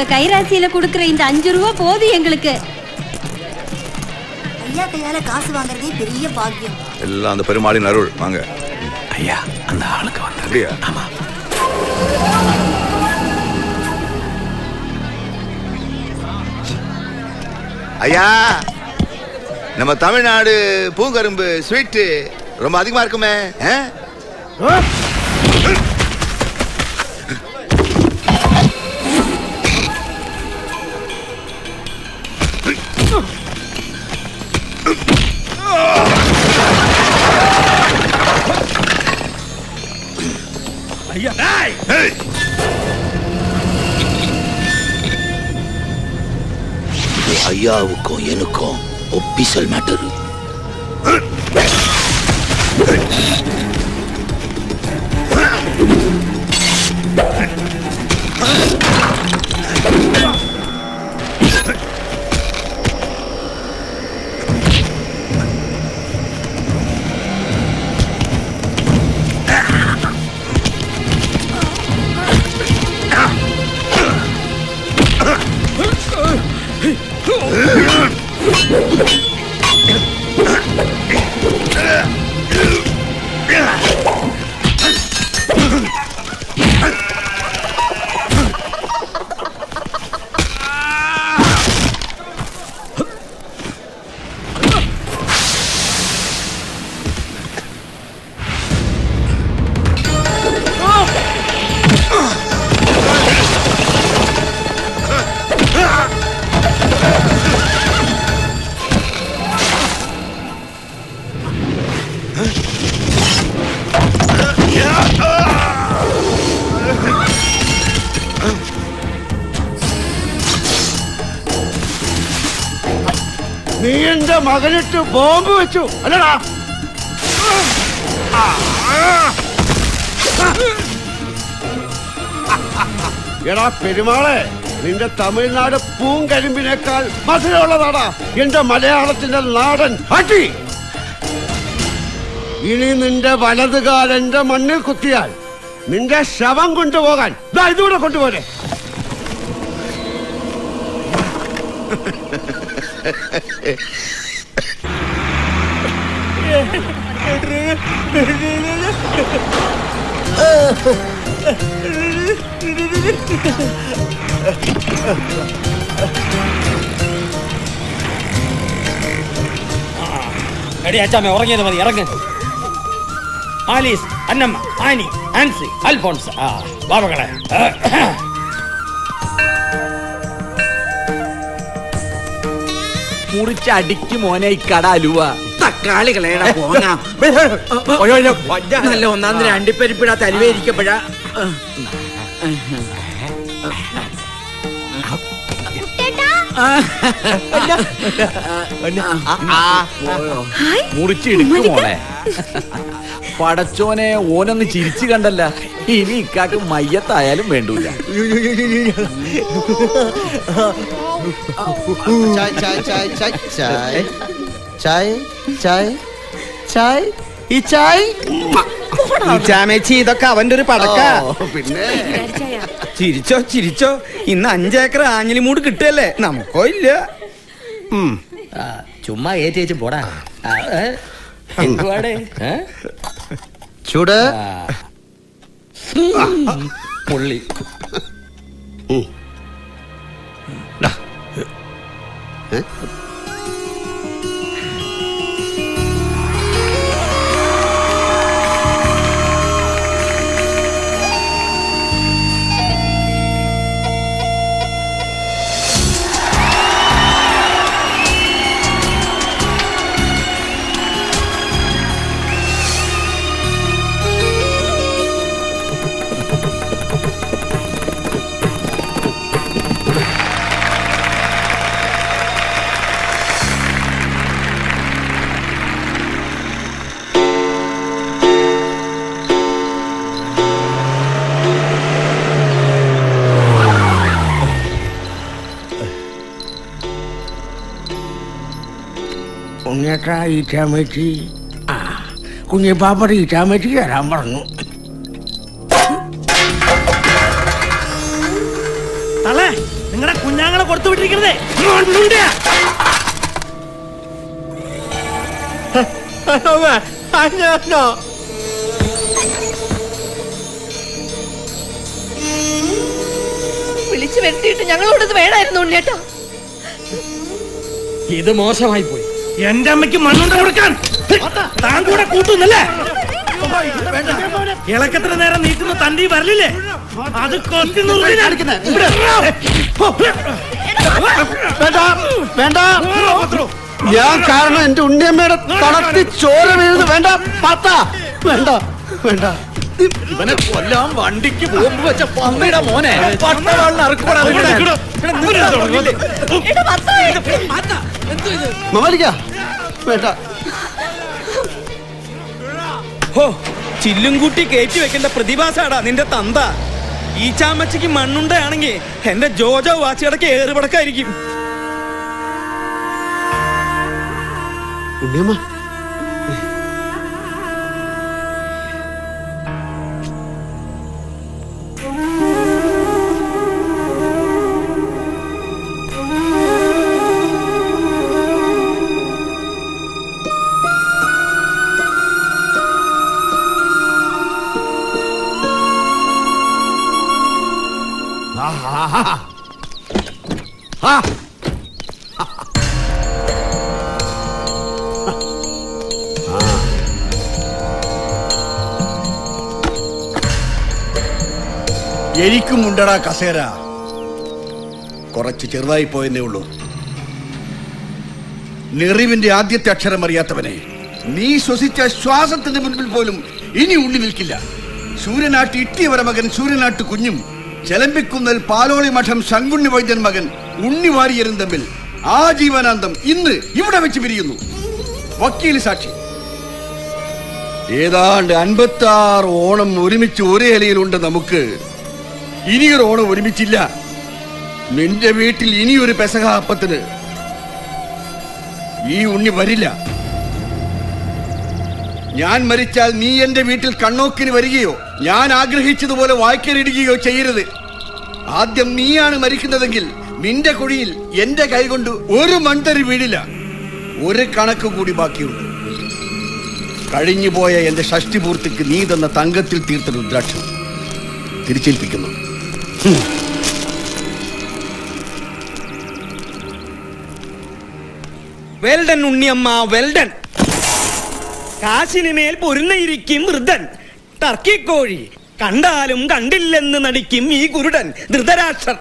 உங்க கைராசியில குடுக்கற இந்த 5 ரூபா போதும் எங்களுக்கு. ஐயா கையால காசு வாங்குறதே பெரிய பாக்கியம். எல்லாம் அந்த பெருமாளின் அருள். வாங்க ஐயா, அந்த ஆளுக்கு வந்து. அப்படியா? ஆமா. ஐயா, நம்ம தமிழ்நாடு பூங்கரும்பு ஸ்வீட்டு ரொம்ப அதிகமா இருக்குமே. ஐயாவுக்கும் எனக்கும் ஒபிஷியல் மேட்டர். നീ എന്റെ മകനിട്ട് ബോംബ് വെച്ചു അല്ലടാ? എടാ പെരുമാളെ, നിന്റെ തമിഴ്നാട് പൂങ്കരിമ്പിനേക്കാൾ മധുരമുള്ളതാടാ എന്റെ മലയാളത്തിന്റെ നാടൻ അടി. ഇനി നിന്റെ വലതുകാൽ എന്റെ മണ്ണിൽ കുത്തിയാൽ നിന്റെ ശവം കൊണ്ടുപോകാൻ ഇതുകൂടെ കൊണ്ടുപോരെ. അച്ചാമ്മ ഉറങ്ങിയത് മതി, ഇറങ്ങ്. Alice, Annamma, Annie, Ancy, Alphonse, ബാബകളെ. മുറിച്ചടിക്ക് മോനെ ഇക്കട അലുവ. തക്കാളി കളയണ പോങ്ങ. നല്ല ഒന്നാം അണ്ടിപ്പരിപ്പിടാത്ത അലുവയിരിക്കപ്പോഴാ. മുറിച്ചിടിക്കും മോളെ. പടച്ചോനെ, ഓനൊന്ന് ചിരിച്ചു കണ്ടല്ല. ഇനി ഇക്കാക്ക് മയ്യത്തായാലും വേണ്ടൂല. ഇതൊക്കെ അവന്റെ ഒരു പടക്ക. പിന്നെ ചിരിച്ചോ ചിരിച്ചോ, ഇന്ന് 5 ഏക്കർ ആഞ്ഞിലി മൂട് കിട്ടുകയല്ലേ, നമുക്കോ ഇല്ല. ചുമ്മാ ഏച്ചേച്ച് പോടാ. എന്തുവാടേ ചൂട് പുള്ളി. ഉണ്ണേട്ടാ ഈറ്റാമേച്ചി. കുഞ്ഞിപ്പാപ്പയുടെ ഈറ്റാമേച്ചിക്ക് തരാൻ പറഞ്ഞു. വിട്ടിരിക്കണേ. വിളിച്ചു വരുത്തിയിട്ട് ഞങ്ങളോട് ഇത് വേണമായിരുന്നു ഉണ്ണിയേട്ടാ. ഇത് മോശമായി പോയി. എന്റെ അമ്മയ്ക്ക് മണ്ണുണ്ട കൊടുക്കാൻ താൻ കൂടെ കൂട്ടുന്നല്ലേ? ഇളക്കത്തിന് നേരം നീക്കുന്ന തണ്ടി വരലില്ലേ? അത് കൊത്തി വേണ്ട ഞാൻ കാരണം എന്റെ ഉണ്ണിയമ്മയുടെ തളർത്തി ചോര വീഴുന്നു. വേണ്ട പാത്ത, വേണ്ട വേണ്ട. ഇവനെ കൊല്ലാൻ വണ്ടിക്ക് ബോംബ് വെച്ച പമ്മയുടെ മോനെ പട്ടവാളിന് അറുക്കപ്പെടാൻ മാലിക വേണ്ട. ഹോ, ചില്ലും കൂട്ടി കയറ്റി വെക്കേണ്ട പ്രതിഭാസാടാ നിന്റെ തന്ത. ഈ ചാമച്ചയ്ക്ക് മണ്ണുണ്ടാണെങ്കിൽ എന്റെ ജോജോ വാച്ചിടക്ക് ഏറുപടക്കായിരിക്കും. ഉണ്ണിയമ്മ എനിക്കും ഉണ്ടടാ കസേര, കുറച്ച് ചെറുതായി പോയെന്നേ ഉള്ളൂ. നെറിവിന്റെ ആദ്യത്തെ അക്ഷരം അറിയാത്തവനെ, നീ ശ്വസിച്ച ശ്വാസത്തിന്റെ മുൻപിൽ പോലും ഇനി ഉണ്ണി നിൽക്കില്ല. സൂര്യനാട്ട് ഇട്ടിയവര മകൻ സൂര്യനാട്ട് കുഞ്ഞും ചെലമ്പിക്കുന്നൽ പാലോളി മഠം ശങ്കുണ്ണി വൈദ്യൻ മകൻ ഉണ്ണി വാരിയരും തമ്മിൽ ആജീവനാന്തം ഇന്ന് ഇവിടെ വെച്ച് പിരിയുന്നു. വക്കീൽ സാക്ഷി. ഏതാണ്ട് 56 ഓണം ഒരുമിച്ച് ഒരേ ഇലയിലുണ്ട് നമുക്ക്. ഇനിയൊരു ഓണം ഒരുമിച്ചില്ല. നിന്റെ വീട്ടിൽ ഇനിയൊരു പെസഹ അപ്പത്തിന് ഈ ഉണ്ണി വരില്ല. ഞാൻ മരിച്ചാൽ നീ എന്റെ വീട്ടിൽ കണ്ണോക്കിന് വരികയോ ഞാൻ ആഗ്രഹിച്ചതുപോലെ വായ്ക്കലിടുകയോ ചെയ്യരുത്. ആദ്യം നീയാണ് മരിക്കുന്നതെങ്കിൽ നിന്റെ കുഴിയിൽ എന്റെ കൈകൊണ്ട് ഒരു മൺതരി വീഴില്ല. ഒരു കണക്ക് കൂടി ബാക്കിയുണ്ട്. കഴിഞ്ഞുപോയ എന്റെ ഷഷ്ടിപൂർത്തിക്ക് നീ തന്ന തങ്കത്തിൽ തീർത്ത രുദ്രാക്ഷം തിരിച്ചേൽപ്പിക്കുന്നു. Well done Unniyamma, well done. കാശിനുമേൽ പൊരുന്നയിരിക്കും വൃദ്ധൻ. ടർക്കി കോഴി കണ്ടാലും കണ്ടില്ലെന്ന് നടിക്കും ഈ കുരുടൻ ധൃതരാഷ്ട്രർ.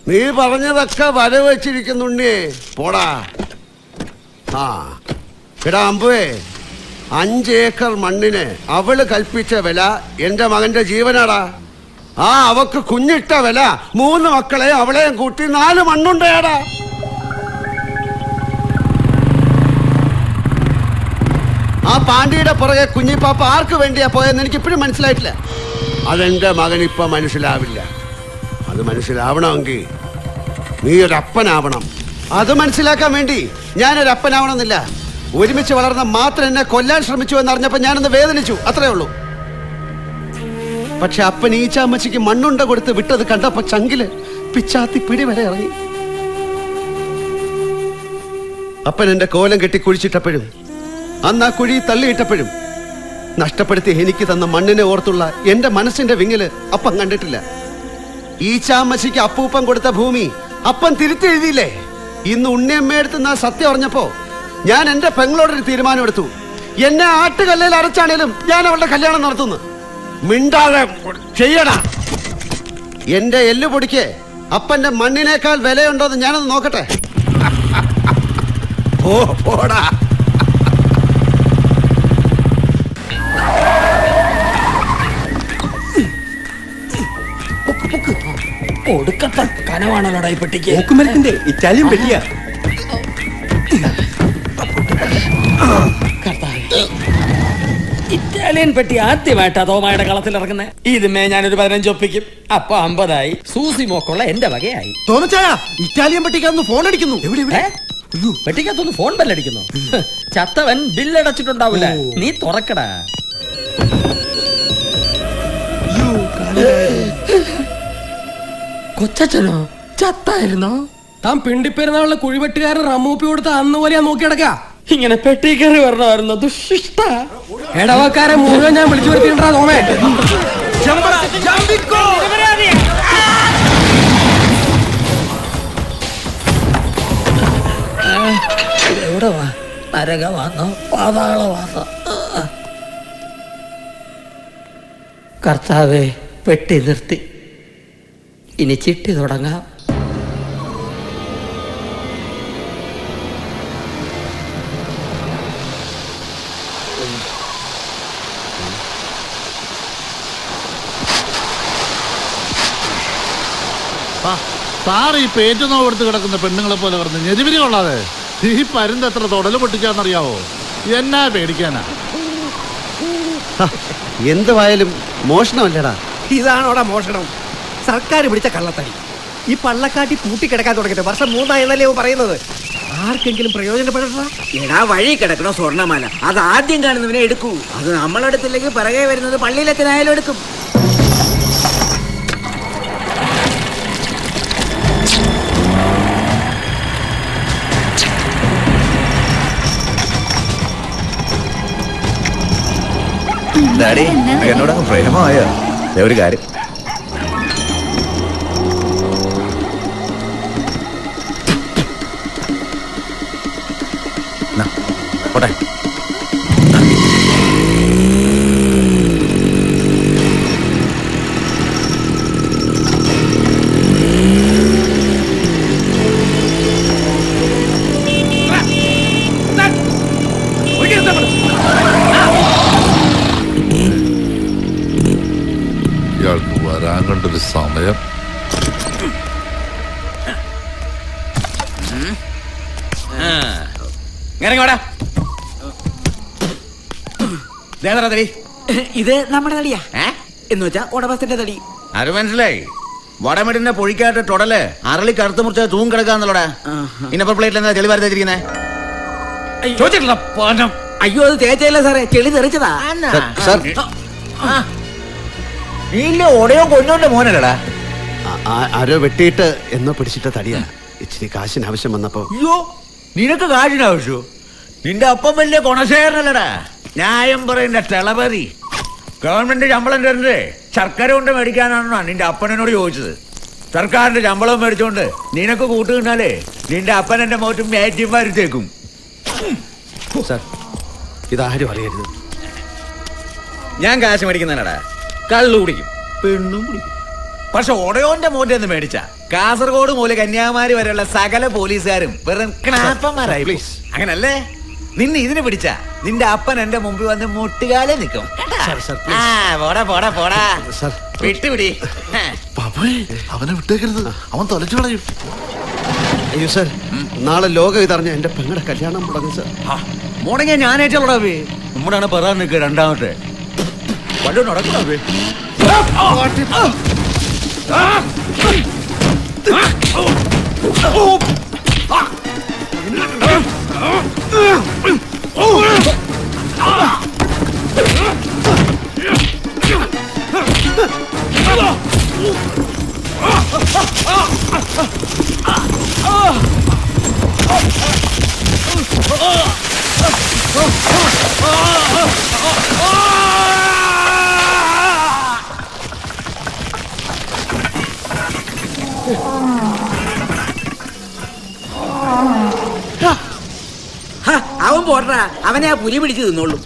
നീ പറഞ്ഞതൊക്കെ വരവച്ചിരിക്കുന്നുണ്ടേ. പോടാ. ആ എടാ അമ്പുവേ, 5 ഏക്കർ മണ്ണിന് അവള് കൽപ്പിച്ച വില എന്റെ മകന്റെ ജീവനാടാ. ആ അവക്ക് കുഞ്ഞിട്ട വില 3 മക്കളെ അവളെയും കൂട്ടി 4 മണ്ണുണ്ടേടാ. ആ പാണ്ഡിയുടെ പുറകെ കുഞ്ഞിപ്പാപ്പ ആർക്ക് വേണ്ടിയാ പോയെന്ന് എനിക്ക് ഇപ്പോഴും മനസ്സിലായിട്ടില്ല. അതെന്റെ മകൻ ഇപ്പൊ മനസ്സിലാവില്ല. അത് മനസ്സിലാവണമെങ്കിൽ നീ ഒരപ്പനാവണം. അത് മനസ്സിലാക്കാൻ വേണ്ടി ഞാനൊരപ്പനാവണമെന്നില്ല. ഒരുമിച്ച് വളർന്ന മാത്രം എന്നെ കൊല്ലാൻ ശ്രമിച്ചു എന്നറിഞ്ഞപ്പോ ഞാനൊന്ന് വേദനിച്ചു, അത്രേ ഉള്ളൂ. പക്ഷെ അപ്പൻ ഈ ചാമ്മച്ചിക്ക് മണ്ണുണ്ട കൊടുത്ത് വിട്ടത് കണ്ടപ്പോ ചങ്കില് പിച്ചാത്തി പിടി വരെ ഇറങ്ങി. അപ്പൻ എന്റെ കോലം കെട്ടി കുഴിച്ചിട്ടപ്പോഴും അന്ന് ആ കുഴി തള്ളിയിട്ടപ്പോഴും നഷ്ടപ്പെടുത്തി എനിക്ക് തന്ന മണ്ണിനെ ഓർത്തുള്ള എന്റെ മനസ്സിന്റെ വിങ്ങല് അപ്പൻ കണ്ടിട്ടില്ല. ഈ ചാമ്മച്ചിക്ക് അപ്പൂപ്പൻ കൊടുത്ത ഭൂമി അപ്പൻ തിരുത്തി എഴുതിയില്ലേ? ഇന്ന് ഉണ്ണിയമ്മയെടുത്ത് സത്യം അറിഞ്ഞപ്പോ ഞാൻ എന്റെ പെങ്ങളോടൊരു തീരുമാനം എടുത്തു. എന്നെ ആട്ടുകല്ലയിൽ അരച്ചാണേലും ഞാൻ അവളുടെ കല്യാണം നടത്തുന്നു. മിണ്ടാതെ ചെയ്യടാ. എന്റെ എല്ലുപൊടിക്ക് അപ്പന്റെ മണ്ണിനേക്കാൾ വിലയുണ്ടോന്ന് ഞാനൊന്ന് നോക്കട്ടെ. പോടാ. ഒടുക്കത്തെ കനവാണല്ലോടാ ഈ പെട്ടിക്ക്. ഓക്കുമരത്തിന്റെ ഇറ്റാലിയൻ പെട്ടിയാ. ഇറ്റാലിയൻ പെട്ടി ആദ്യമായിട്ടാ തോമായുടെ കളത്തിൽ ഇറങ്ങുന്നത്. ഇതുമേ ഞാനൊരു 15 ഒപ്പിക്കും. അപ്പൊ 50ആയി. സൂസി മോക്കുള്ള എന്റെ വകയായി. തോമച്ചായ, ഇറ്റാലിയൻ പെട്ടിക്കകത്ത് ഫോൺ അടിക്കുന്നു. പെട്ടിക്കകത്തൊന്ന് ഫോൺ ബെല്ലടിക്കുന്നു. ചത്തവൻ ബില്ലടച്ചിട്ടുണ്ടാവില്ല. നീ തുറക്കടാ. കൊച്ചച്ഛനോ ചത്തായിരുന്നോ? താൻ പിണ്ടിപ്പെരുന്നാളിലെ കുഴിവെട്ടുകാരൻ റമ്മൂപ്പി കൊടുത്ത അന്ന് പോലെ നോക്കി കിടക്ക. ഇങ്ങനെ പെട്ടി കയറി വരണമായിരുന്നു. ദുഷിഷ്ട ഇടവക്കാരെ മുഴുവൻ ഞാൻ വിളിച്ചു വരുത്തിണ്ടാ തോമേ. എവിടെ വാ? നരകമാണോ പാതാളമാണോ? കർത്താവേ, പെട്ടി നിർത്തി. ഇനി ചിട്ടി തുടങ്ങാം. സാറ് ഈ പേറ്റ് നോവെടുത്ത് കിടക്കുന്ന പെണ്ണുങ്ങളെ പോലെ പറഞ്ഞ് ഞെരിവിരി കൊള്ളാതെ ഈ പരുന്ത് എത്ര തൊടല് പൊട്ടിക്കാന്നറിയാവോ? എന്നാ പേടിക്കാനാ? എന്തുവായാലും മോഷണമല്ലേടാ. ഇതാണോടാ മോഷണം? സർക്കാർ പിടിച്ച കള്ളത്തടി. ഈ പള്ളക്കാട്ടി പൂട്ടിക്കിടക്കാൻ തുടങ്ങിയിട്ട് വർഷം 3 എന്നല്ലേ പറയുന്നത്. ആർക്കെങ്കിലും പ്രയോജനപ്പെടട്ടാ? എടാ, വഴി കിടക്കണോ സ്വർണ്ണമാല, അത് ആദ്യം കാണുന്നവനെ എടുക്കൂ. അത് നമ്മളെടുത്തില്ലെങ്കിൽ പിറകെ വരുന്നത് പള്ളിയിലെത്തിനായാലും എടുക്കും. എന്നോടങ്ങ് പ്രേമമായ ഒരു കാര്യം. പോട്ടെ. ഇയാൾക്ക് വരാൻ കണ്ടൊരു സമയം. ഇത് നമ്മുടെ തടിയാ എന്ന് വെച്ചാ ഉടമസ്ഥന്റെ തടി. അത് മനസ്സിലായി. വടമെടിന്റെ പൊഴിക്കാട്ട് ടൊടല് അരളി കറുത്ത് മുറിച്ച തൂങ്ങി കിടക്കാന്നല്ലോടാ. ഇന്നപ്പോ പ്ലേറ്റിൽ എന്താ ചെളി വരച്ചിരിക്കുന്നേ? അയ്യോ, അത് തേച്ചല്ല സാറേ, ചെളി തെറിച്ചതാ. ഓടയോ കൊഞ്ഞോന്റെ മോനല്ലടാ. ആരോ വെട്ടിയിട്ട് എന്നോ പിടിച്ചിട്ട തടിയാ. ഇച്ചിരി കാശിന് ആവശ്യം വന്നപ്പോ. അയ്യോ, നിനക്ക് കാശിനാവശ്യോ? നിന്റെ അപ്പം വലിയ കൊണശേഖരനല്ലടാ. ന്യായം പറയുന്ന തെളപതി. ഗവൺമെന്റ് ശമ്പളം തരുന്നേ ശർക്കര കൊണ്ട് മേടിക്കാനാണോ നിന്റെ അപ്പനോട് ചോദിച്ചത്? സർക്കാരിന്റെ ശമ്പളം മേടിച്ചോണ്ട് നിനക്ക് കൂട്ടുകിട്ടാലേ നിന്റെ അപ്പൻ എന്റെ മോറ്റും മേറ്റും വരുത്തേക്കും. സാർ, ഇതാരും അറിയരുത്. ഞാൻ കാശ് മേടിക്കുന്നതാടാ. കള്ളു കുടിക്കും, പെണ്ണും കുടിക്കും. പക്ഷെ ഒടയോന്റെ മോറ്റെന്ന് മേടിച്ച കാസർഗോഡ് മൂല കന്യാകുമാരി വരെയുള്ള സകല പോലീസുകാരും വെറും ക്ലാപ്പന്മാരായി. പ്ലീസ്, അങ്ങനല്ലേ? നിന്നെ ഇതിന് പിടിച്ച നിന്റെ അപ്പൻ എന്റെ മുമ്പിൽ വന്ന് മുട്ടുകാലെ നിൽക്കും. പോടാ പോടാ പോടാ, വിട്ടുപിടി. അവനെ വിട്ടേക്കരുത്, അവൻ തൊലച്ചു കളയും. അയ്യോ സാർ, നാളെ ലോകം ഇതറിഞ്ഞ എന്റെ പെങ്ങളുടെ കല്യാണം മുടങ്ങും സാർ. മുടങ്ങിയ ഞാനേറ്റുള്ളടാ. നമ്മുടെയാണ് പറയാൻ നിൽക്കുക രണ്ടാമത്തെ വല്ല നടക്കണേ. അവൻ പോട്ടാ, അവനെ ആ പുലി പിടിച്ച് തിന്നോളൂ.